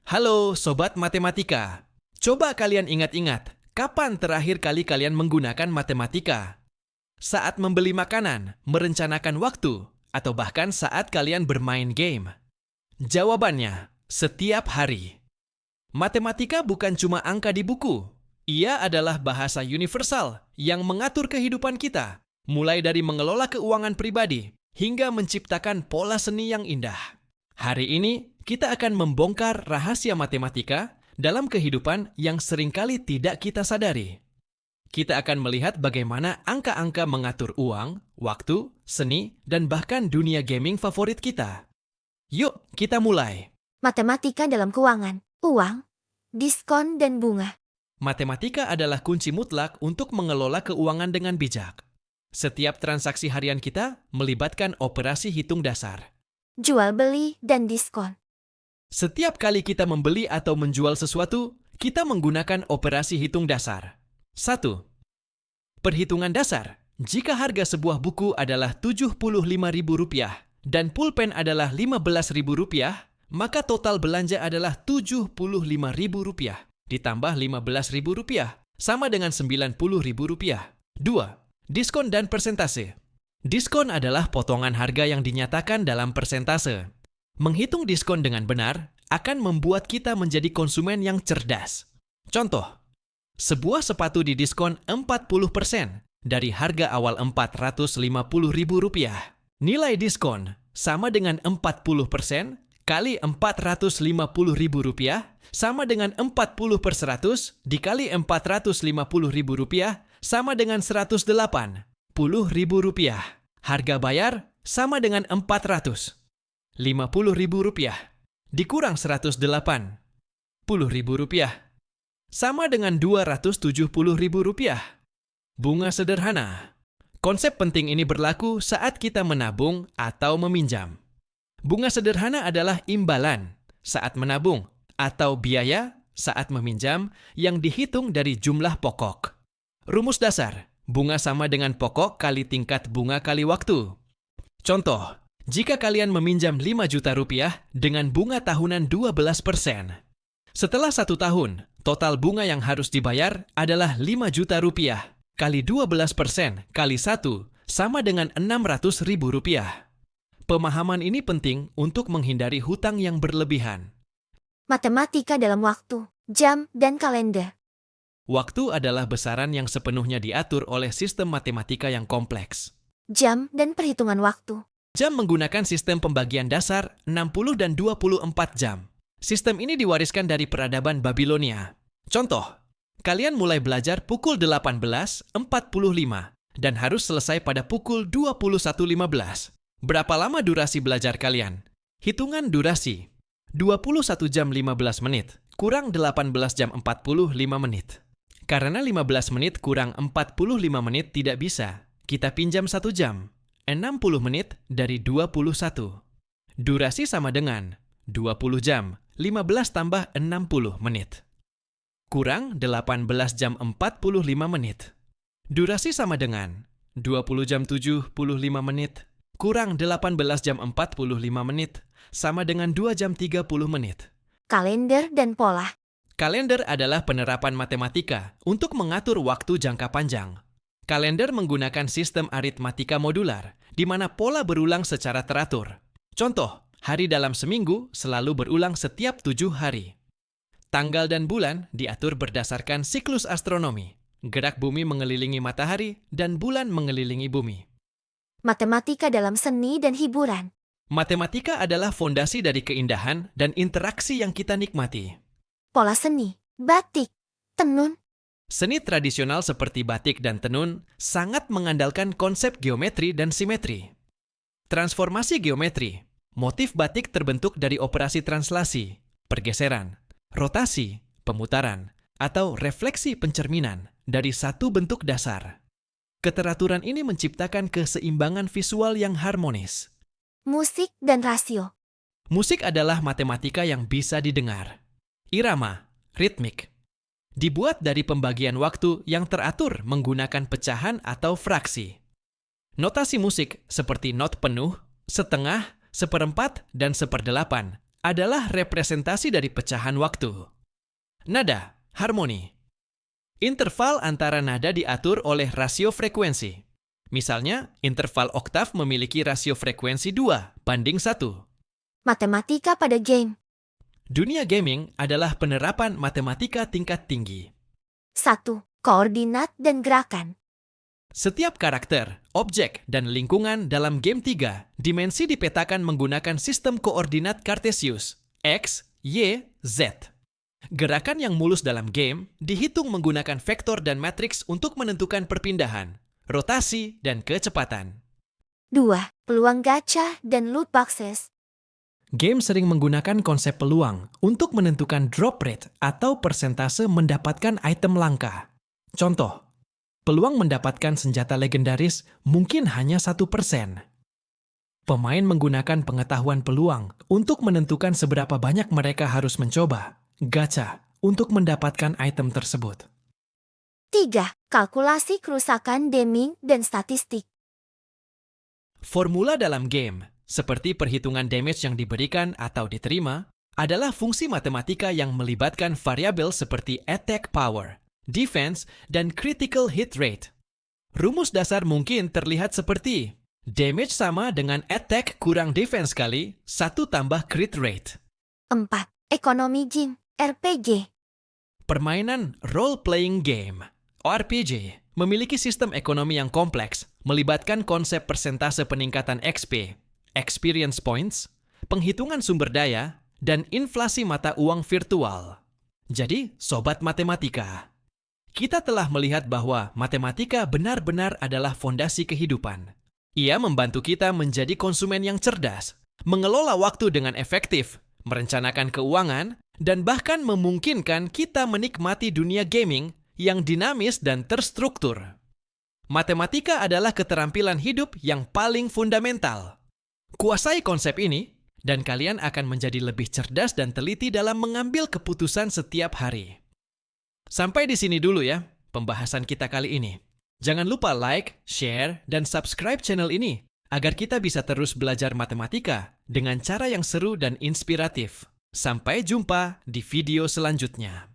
Halo Sobat Matematika. Coba kalian ingat-ingat, kapan terakhir kali kalian menggunakan matematika? Saat membeli makanan, merencanakan waktu, atau bahkan saat kalian bermain game? Jawabannya, setiap hari. Matematika bukan cuma angka di buku. Ia adalah bahasa universal yang mengatur kehidupan kita, mulai dari mengelola keuangan pribadi hingga menciptakan pola seni yang indah. Hari ini, kita akan membongkar rahasia matematika dalam kehidupan yang seringkali tidak kita sadari. Kita akan melihat bagaimana angka-angka mengatur uang, waktu, seni, dan bahkan dunia gaming favorit kita. Yuk, kita mulai. Matematika dalam keuangan, uang, diskon, dan bunga. Matematika adalah kunci mutlak untuk mengelola keuangan dengan bijak. Setiap transaksi harian kita melibatkan operasi hitung dasar. Jual beli dan diskon. Setiap kali kita membeli atau menjual sesuatu, kita menggunakan operasi hitung dasar. 1. Perhitungan dasar. Jika harga sebuah buku adalah Rp75.000 dan pulpen adalah Rp15.000, maka total belanja adalah Rp75.000 ditambah Rp15.000 sama dengan Rp90.000. 2. Diskon dan persentase. Diskon adalah potongan harga yang dinyatakan dalam persentase. Menghitung diskon dengan benar akan membuat kita menjadi konsumen yang cerdas. Contoh, sebuah sepatu didiskon 40% dari harga awal Rp450.000. Nilai diskon sama dengan 40% kali Rp450.000 sama dengan 40/100 dikali Rp450.000 sama dengan Rp180.000. Harga bayar sama dengan Rp450.000 dikurang Rp180.000 sama dengan Rp270.000. Bunga sederhana. Konsep penting ini berlaku saat kita menabung atau meminjam. Bunga sederhana adalah imbalan saat menabung atau biaya saat meminjam yang dihitung dari jumlah pokok. Rumus dasar, bunga sama dengan pokok kali tingkat bunga kali waktu. Contoh, jika kalian meminjam Rp5 juta dengan bunga tahunan 12%. Setelah 1 tahun, total bunga yang harus dibayar adalah Rp5 juta kali 12% kali 1 sama dengan Rp600.000. Pemahaman ini penting untuk menghindari hutang yang berlebihan. Matematika dalam waktu, jam, dan kalender. Waktu adalah besaran yang sepenuhnya diatur oleh sistem matematika yang kompleks. Jam dan perhitungan waktu. Jam menggunakan sistem pembagian dasar 60 dan 24 jam. Sistem ini diwariskan dari peradaban Babilonia. Contoh, kalian mulai belajar pukul 18.45 dan harus selesai pada pukul 21.15. Berapa lama durasi belajar kalian? Hitungan durasi. 21 jam 15 menit kurang 18 jam 45 menit. Karena 15 menit kurang 45 menit tidak bisa, kita pinjam 1 jam. 60 menit dari 21. Durasi sama dengan 20 jam 15 tambah 60 menit. Kurang 18 jam 45 menit. Durasi sama dengan 20 jam 75 menit kurang 18 jam 45 menit sama dengan 2 jam 30 menit. Kalender dan pola. Kalender adalah penerapan matematika untuk mengatur waktu jangka panjang. Kalender menggunakan sistem aritmatika modular, di mana pola berulang secara teratur. Contoh, hari dalam seminggu selalu berulang setiap 7 hari. Tanggal dan bulan diatur berdasarkan siklus astronomi. Gerak bumi mengelilingi matahari dan bulan mengelilingi bumi. Matematika dalam seni dan hiburan. Matematika adalah fondasi dari keindahan dan interaksi yang kita nikmati. Pola seni, batik, tenun. Seni tradisional seperti batik dan tenun sangat mengandalkan konsep geometri dan simetri. Transformasi geometri. Motif batik terbentuk dari operasi translasi, pergeseran, rotasi, pemutaran, atau refleksi pencerminan dari satu bentuk dasar. Keteraturan ini menciptakan keseimbangan visual yang harmonis. Musik dan rasio. Musik adalah matematika yang bisa didengar. Irama, ritmik. Dibuat dari pembagian waktu yang teratur menggunakan pecahan atau fraksi. Notasi musik seperti not penuh, setengah, seperempat, dan seperdelapan adalah representasi dari pecahan waktu. Nada, harmoni. Interval antara nada diatur oleh rasio frekuensi. Misalnya, interval oktav memiliki rasio frekuensi 2:1. Matematika pada game. Dunia gaming adalah penerapan matematika tingkat tinggi. 1. Koordinat dan gerakan. Setiap karakter, objek, dan lingkungan dalam game 3 dimensi dipetakan menggunakan sistem koordinat Cartesius, X, Y, Z. Gerakan yang mulus dalam game dihitung menggunakan vektor dan matriks untuk menentukan perpindahan, rotasi, dan kecepatan. 2. Peluang gacha dan loot boxes. Game sering menggunakan konsep peluang untuk menentukan drop rate atau persentase mendapatkan item langka. Contoh, peluang mendapatkan senjata legendaris mungkin hanya 1%. Pemain menggunakan pengetahuan peluang untuk menentukan seberapa banyak mereka harus mencoba gacha untuk mendapatkan item tersebut. 3. Kalkulasi kerusakan damage dan statistik. Formula dalam game, seperti perhitungan damage yang diberikan atau diterima, adalah fungsi matematika yang melibatkan variabel seperti attack power, defense, dan critical hit rate. Rumus dasar mungkin terlihat seperti damage sama dengan attack kurang defense kali 1 tambah crit rate. 4. Ekonomi game, RPG. Permainan role-playing game, RPG, memiliki sistem ekonomi yang kompleks, melibatkan konsep persentase peningkatan XP, experience points, penghitungan sumber daya, dan inflasi mata uang virtual. Jadi, sobat matematika, kita telah melihat bahwa matematika benar-benar adalah fondasi kehidupan. Ia membantu kita menjadi konsumen yang cerdas, mengelola waktu dengan efektif, merencanakan keuangan, dan bahkan memungkinkan kita menikmati dunia gaming yang dinamis dan terstruktur. Matematika adalah keterampilan hidup yang paling fundamental. Kuasai konsep ini, dan kalian akan menjadi lebih cerdas dan teliti dalam mengambil keputusan setiap hari. Sampai di sini dulu ya, pembahasan kita kali ini. Jangan lupa like, share, dan subscribe channel ini agar kita bisa terus belajar matematika dengan cara yang seru dan inspiratif. Sampai jumpa di video selanjutnya.